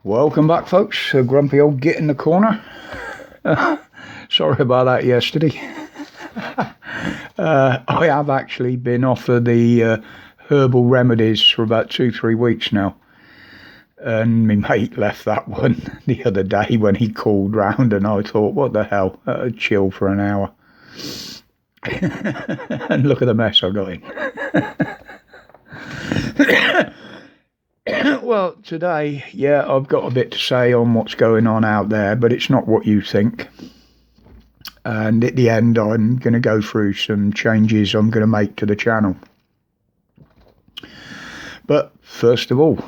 Welcome back, folks. Grumpy old Git in the corner. Sorry about that yesterday. I have actually been off of the herbal remedies for about 2-3 weeks now. And my mate left that one the other day when he called round, and I thought, what the hell, chill for an hour. And look at the mess I got in. Well, today, I've got a bit to say on what's going on out there, but it's not what you think. And at the end, I'm going to go through some changes I'm going to make to the channel. But first of all,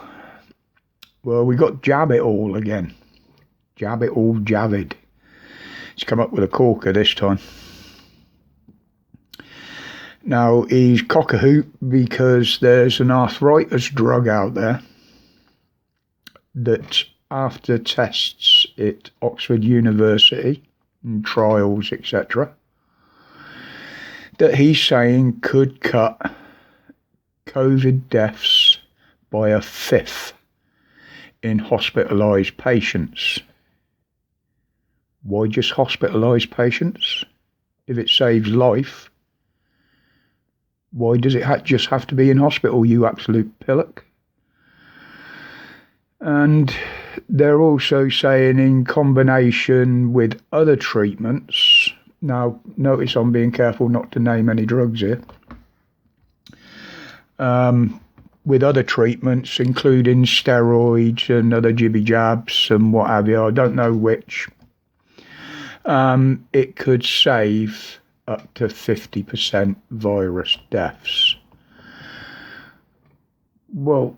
well, we got Jab It All again. Jab It All Javid. He's come up with a corker this time. Now, he's cock-a-hoot because there's an arthritis drug out there that, after tests at Oxford University and trials, etc., that he's saying could cut COVID deaths by a fifth in hospitalised patients. Why just hospitalised patients? If it saves life, why does it just have to be in hospital, you absolute pillock? And they're also saying in combination with other treatments. Now, notice I'm being careful not to name any drugs here. With other treatments, including steroids and other jibby jabs and what have you, I don't know which, it could save up to 50% virus deaths. Well,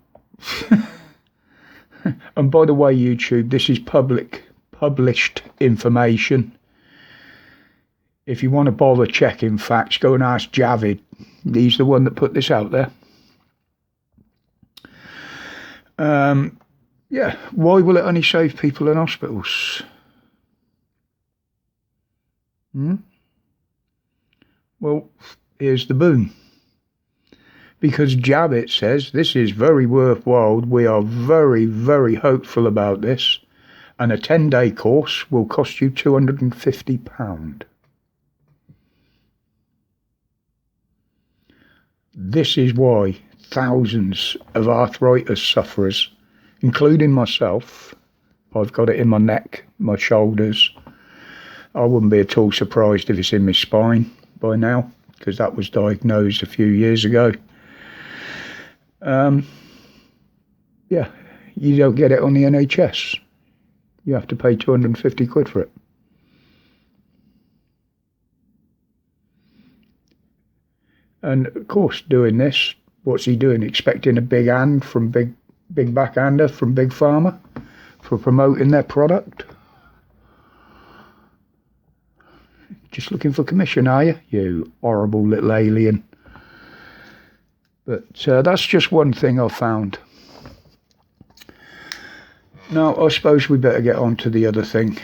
and by the way, YouTube, this is published information. If you want to bother checking facts, go and ask Javid. He's the one that put this out there. Why will it only save people in hospitals? Well, here's the boom. Because Javid says this is very worthwhile. We are very, very hopeful about this. And a 10-day course will cost you £250. This is why thousands of arthritis sufferers, including myself, I've got it in my neck, my shoulders. I wouldn't be at all surprised if it's in my spine by now, because that was diagnosed a few years ago. You don't get it on the NHS. You have to pay 250 quid for it. And of course, doing this, what's he doing? Expecting a big hand from big backhander from Big Pharma for promoting their product? Just looking for commission, are you? You horrible little alien. But that's just one thing I've found. Now, I suppose we better get on to the other thing.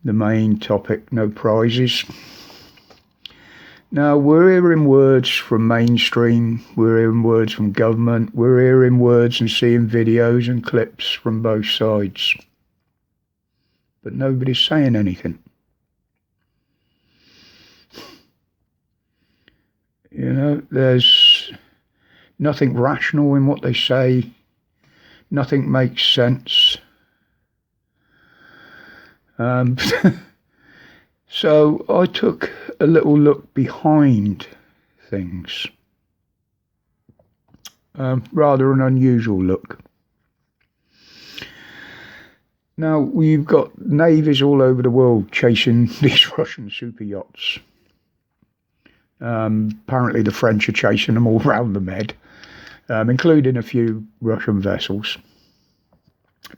The main topic, no prizes. Now, we're hearing words from mainstream, we're hearing words from government, we're hearing words and seeing videos and clips from both sides. But nobody's saying anything. You know, there's nothing rational in what they say. Nothing makes sense. So I took a little look behind things. Rather an unusual look. Now, we've got navies all over the world chasing these Russian super yachts. Apparently the French are chasing them all round the Med, including a few Russian vessels.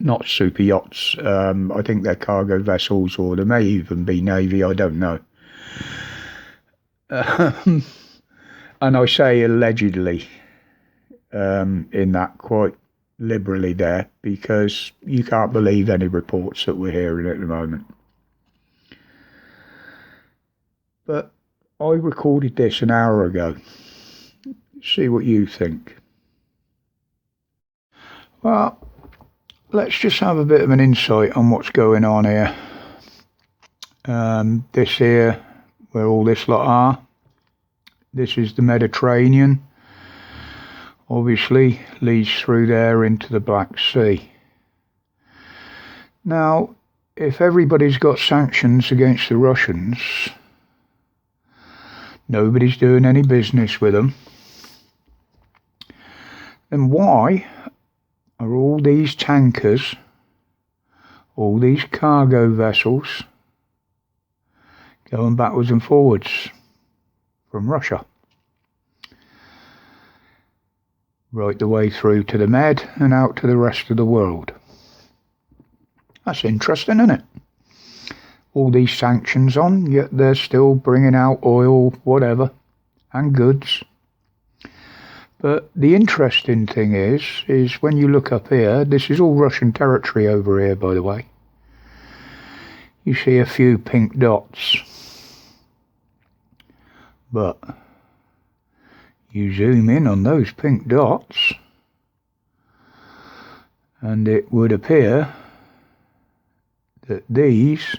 Not super yachts. I think they're cargo vessels, or they may even be Navy, I don't know. And I say allegedly in that quite liberally there, because you can't believe any reports that we're hearing at the moment. But I recorded this an hour ago. See what you think. Well, let's just have a bit of an insight on what's going on here. This here, where all this lot are, this is the Mediterranean. Obviously leads through there into the Black Sea. Now, if everybody's got sanctions against the Russians, nobody's doing any business with them, then why are all these tankers, all these cargo vessels going backwards and forwards from Russia? Right the way through to the Med and out to the rest of the world. That's interesting, isn't it? All these sanctions on, yet they're still bringing out oil, whatever, and goods. But the interesting thing is when you look up here, this is all Russian territory over here, by the way. You see a few pink dots. But you zoom in on those pink dots, and it would appear that these,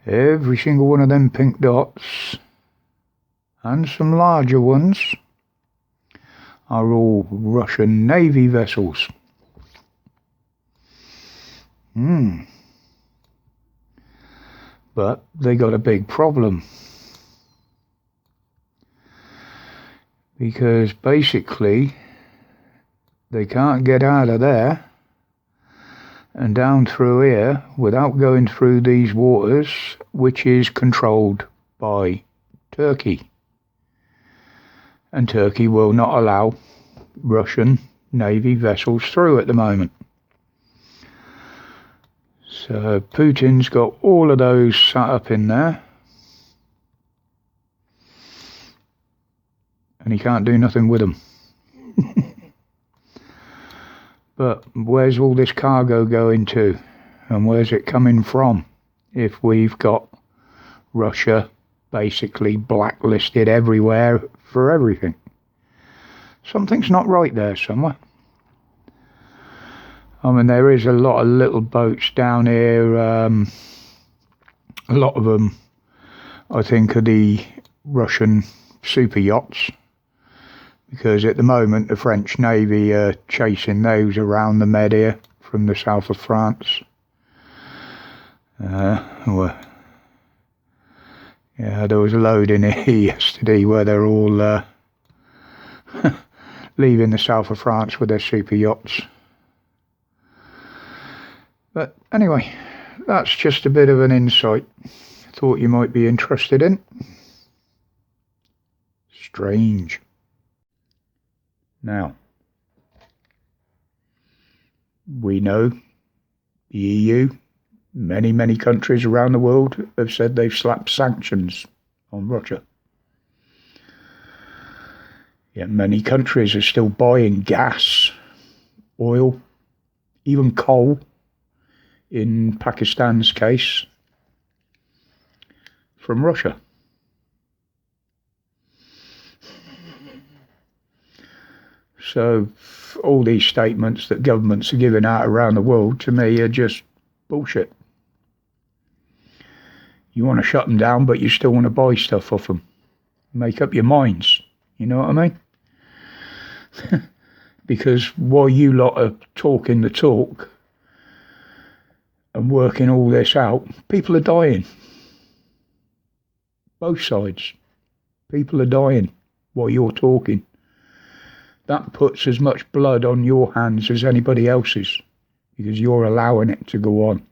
every single one of them pink dots, and some larger ones, are all Russian Navy vessels. But they got a big problem. Because basically they can't get out of there and down through here without going through these waters, which is controlled by Turkey. And Turkey will not allow Russian Navy vessels through at the moment. So Putin's got all of those sat up in there, and he can't do nothing with them. But where's all this cargo going to? And where's it coming from? If we've got Russia basically blacklisted everywhere for everything. Something's not right there somewhere. I mean, there is a lot of little boats down here. A lot of them, I think, are the Russian super yachts. Because at the moment the French Navy are chasing those around the Med here from the south of France. Yeah, there was a load in here yesterday where they're all leaving the south of France with their super yachts. But anyway, that's just a bit of an insight. Thought you might be interested in. Strange. Now, we know the EU, many countries around the world have said they've slapped sanctions on Russia. Yet many countries are still buying gas, oil, even coal, in Pakistan's case, from Russia. So all these statements that governments are giving out around the world, to me, are just bullshit. You want to shut them down, but you still want to buy stuff off them. Make up your minds. You know what I mean? Because while you lot are talking the talk and working all this out, people are dying. Both sides. People are dying while you're talking. That puts as much blood on your hands as anybody else's, because you're allowing it to go on.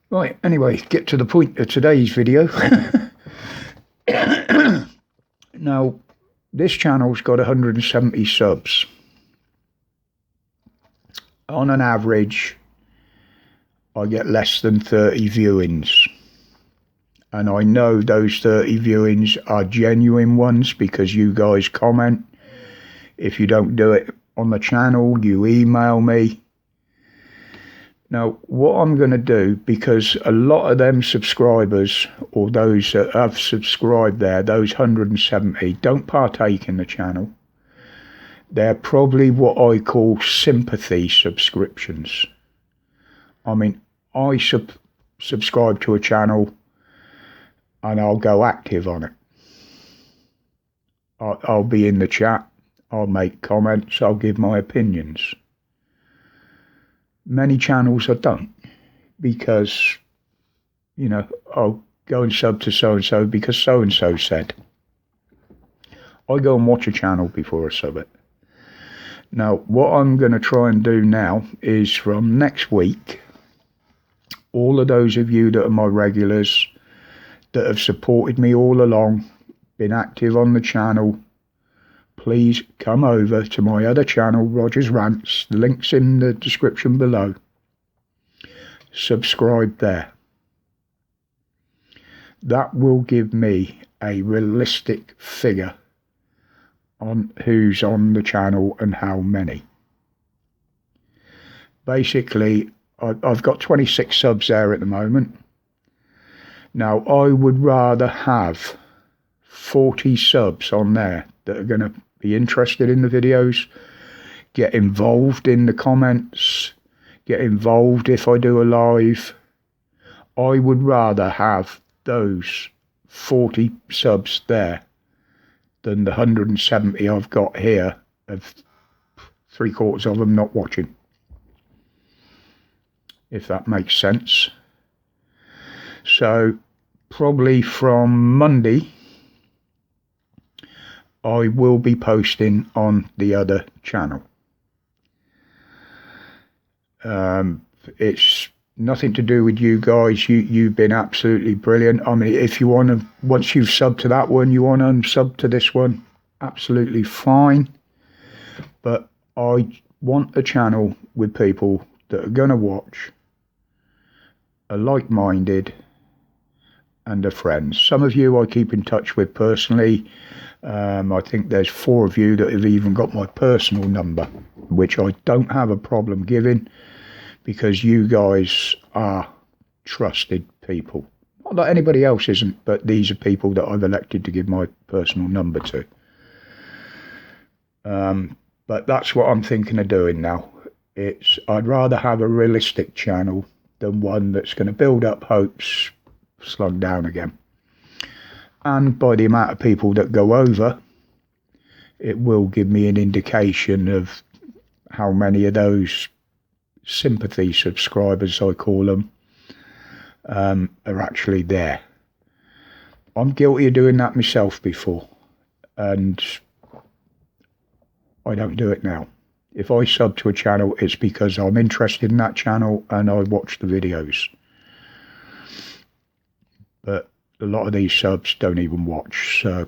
Right, anyway, get to the point of today's video. Now, this channel's got 170 subs. On an average, I get less than 30 viewings. And I know those 30 viewings are genuine ones because you guys comment. If you don't do it on the channel, you email me. Now, what I'm going to do, because a lot of them subscribers, or those that have subscribed there, those 170, don't partake in the channel. They're probably what I call sympathy subscriptions. I mean, I subscribe to a channel and I'll go active on it. I'll be in the chat, I'll make comments, I'll give my opinions. Many channels I don't, because, you know, I'll go and sub to so-and-so because so-and-so said. I go and watch a channel before I sub it. Now, what I'm going to try and do now is from next week, all of those of you that are my regulars, that have supported me all along, been active on the channel, please come over to my other channel, Rogers Rants. The link's in the description below. Subscribe there. That will give me a realistic figure on who's on the channel and how many. Basically, I've got 26 subs there at the moment. Now, I would rather have 40 subs on there that are going to be interested in the videos, get involved in the comments, get involved if I do a live. I would rather have those 40 subs there than the 170 I've got here, of 3/4 of them not watching. If that makes sense. So probably from Monday I will be posting on the other channel. It's nothing to do with you guys. You've been absolutely brilliant. I mean, if you want to, once you've subbed to that one, you want to unsub to this one, absolutely fine. But I want a channel with people that are going to watch, are like-minded, and are friends. Some of you I keep in touch with personally. I think there's 4 of you that have even got my personal number, which I don't have a problem giving, because you guys are trusted people. Not that anybody else isn't, but these are people that I've elected to give my personal number to. But that's what I'm thinking of doing now. I'd rather have a realistic channel than one that's going to build up hopes, slung down again. And by the amount of people that go over, it will give me an indication of how many of those sympathy subscribers, I call them, are actually there. I'm guilty of doing that myself before, and I don't do it now. If I sub to a channel, it's because I'm interested in that channel and I watch the videos. But a lot of these subs don't even watch, so.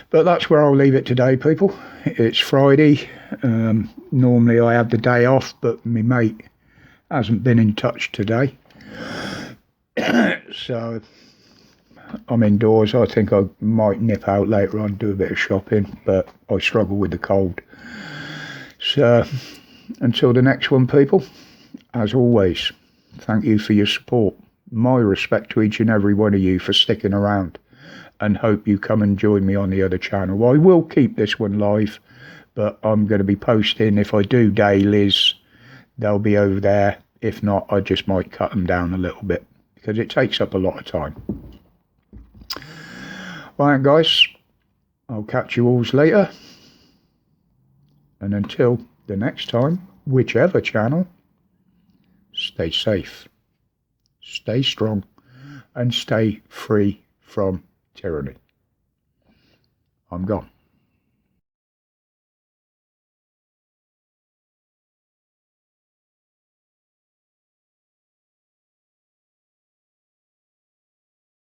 But that's where I'll leave it today, people. It's Friday. Normally I have the day off, but my mate hasn't been in touch today. So I'm indoors. I think I might nip out later on, do a bit of shopping, but I struggle with the cold. So until the next one, people, as always, thank you for your support. My respect to each and every one of you for sticking around, and hope you come and join me on the other channel. I will keep this one live, but I'm going to be posting, if I do dailies, they'll be over there. If not, I just might cut them down a little bit, because it takes up a lot of time. Right, guys, I'll catch you all later. And until the next time, whichever channel, stay safe, stay strong, and stay free from tyranny. I'm gone.